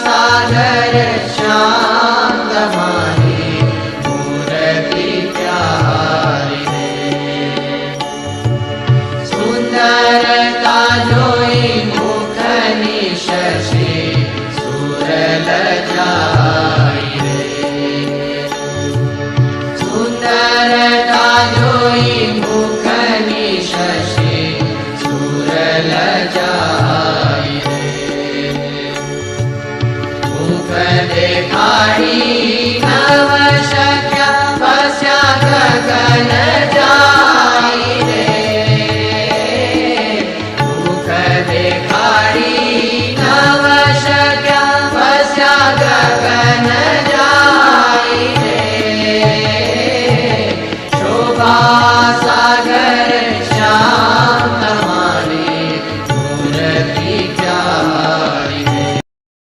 सागर शांत माही मूर्ति प्यारी रे। सुंदरता जोई मुखनी शशि सुर लजाई रे। सुंदरता जोई मुखनी शशि सुर लजाई रे। मुख देखाड़ी